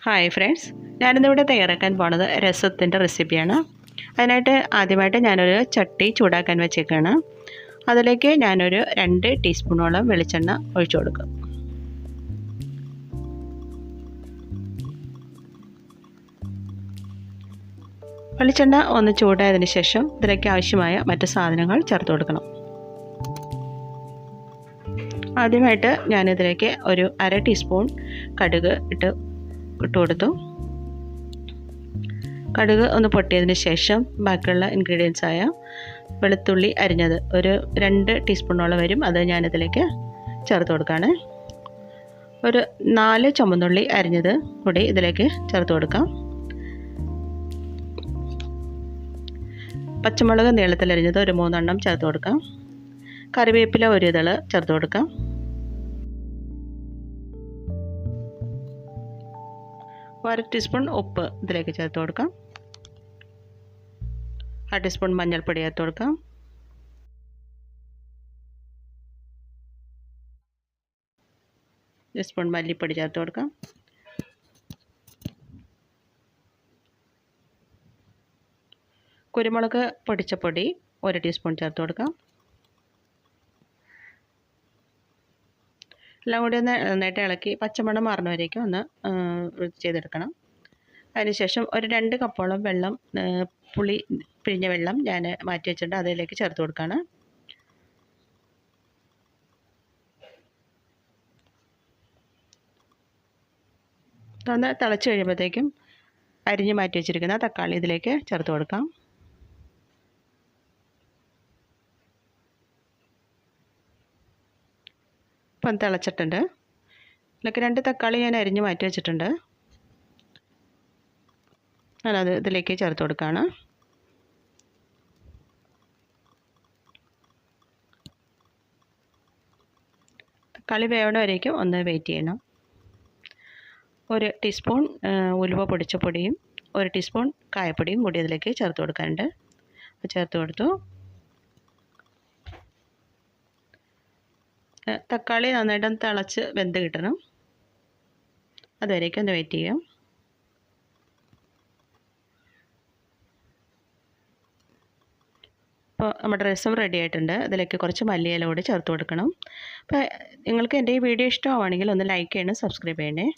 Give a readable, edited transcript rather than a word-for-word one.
Hi friends, ഞാനിന്നിവിടെ തയ്യാറാക്കാൻ പോണത് രസത്തിൻ്റെ റെസിപ്പിയാണ്. അതിനായിട്ട് ആദ്യമായിട്ട് ഞാനൊരു ചട്ടി ചൂടാക്കാൻ വെച്ചേക്കാണ്. അതിലേക്ക് ഞാനൊരു 2 ടീസ്പൂണോളം വെളിച്ചെണ്ണ ഒഴിച്ചു കൊടുക്കും. വെളിച്ചെണ്ണ ഒന്ന് ചൂടായതിന് ശേഷം ഇതിലേക്ക് ആവശ്യമായ മറ്റ് സാധനങ്ങൾ ചേർത്ത് കൊടുക്കണം. ആദ്യമായിട്ട് ഞാനിതിലേക്ക് ഒരു 1/2 ടീസ്പൂൺ കടുക് ഇട്ട് കൊടുത്തു. കടുക് ഒന്ന് പൊട്ടിയതിന് ശേഷം ബാക്കിയുള്ള ഇൻഗ്രീഡിയൻസായ വെളുത്തുള്ളി അരിഞ്ഞത് ഒരു 2 ടീസ്പൂണോളം വരും, അത് ഞാനിതിലേക്ക് ചേർത്ത് കൊടുക്കുകയാണ്. ഒരു 4 ചുമന്നുള്ളി അരിഞ്ഞത് കൂടി ഇതിലേക്ക് ചേർത്ത് കൊടുക്കാം. പച്ചമുളക് നീളത്തിലരിഞ്ഞത് ഒരു 3 എണ്ണം ചേർത്ത് കൊടുക്കാം. കറിവേപ്പില ഒരു ഇതള് ചേർത്ത് കൊടുക്കാം. 1 ടീസ്പൂൺ ഉപ്പ് ഇതിലേക്ക് ചേർത്ത് കൊടുക്കാം. 1 ടീസ്പൂൺ മഞ്ഞൾപ്പൊടി ചേർത്ത് കൊടുക്കാം. ടീസ്പൂൺ മല്ലിപ്പൊടി ചേർത്ത് കൊടുക്കാം. കുരുമുളക് പൊടിച്ച പൊടി 1 ടീസ്പൂൺ ചേർത്ത് കൊടുക്കാം. എല്ലാം കൂടി ഒന്ന് നന്നായിട്ട് ഇളക്കി പച്ചമണം മാറുന്നവരേക്കും ഒന്ന് ചെയ്തെടുക്കണം. അതിനുശേഷം ഒരു 2 കപ്പോളം വെള്ളം, പുളി പിഴിഞ്ഞ വെള്ളം ഞാൻ മാറ്റി വെച്ചിട്ടുണ്ട്, അതിലേക്ക് ചേർത്ത് കൊടുക്കുകയാണ്. ഒന്ന് തിളച്ച് കഴിയുമ്പോഴത്തേക്കും അരിഞ്ഞ് മാറ്റി വെച്ചിരിക്കുന്ന തക്കാളി ഇതിലേക്ക് ചേർത്ത് കൊടുക്കാം. ഇപ്പം തിളച്ചിട്ടുണ്ട്. ഇതിലേക്ക് 2 തക്കാളി ഞാൻ അരിഞ്ഞ് മാറ്റി വെച്ചിട്ടുണ്ട്, ഞാനത് ഇതിലേക്ക് ചേർത്ത് കൊടുക്കുകയാണ്. തക്കാളി വേവണ വരേക്കും ഒന്ന് വെയിറ്റ് ചെയ്യണം. 1 ടീസ്പൂൺ ഉലുവ പൊടിച്ച പൊടിയും 1 ടീസ്പൂൺ കായപ്പൊടിയും കൂടി ഇതിലേക്ക് ചേർത്ത് കൊടുക്കാനുണ്ട്. ചേർത്ത് കൊടുത്തു. തക്കാളി നന്നായിട്ട് തിളച്ച് വെന്ത് കിട്ടണം, അതുവരേക്കും ഒന്ന് വെയിറ്റ് ചെയ്യാം. അപ്പോൾ നമ്മുടെ രസം റെഡി ആയിട്ടുണ്ട്. അതിലേക്ക് കുറച്ച് മല്ലിയില കൂടി ചേർത്ത് കൊടുക്കണം. അപ്പോൾ നിങ്ങൾക്ക് എൻ്റെ ഈ വീഡിയോ ഇഷ്ടമാവുകയാണെങ്കിൽ ഒന്ന് ലൈക്ക് ചെയ്യണം, സബ്സ്ക്രൈബ് ചെയ്യണേ.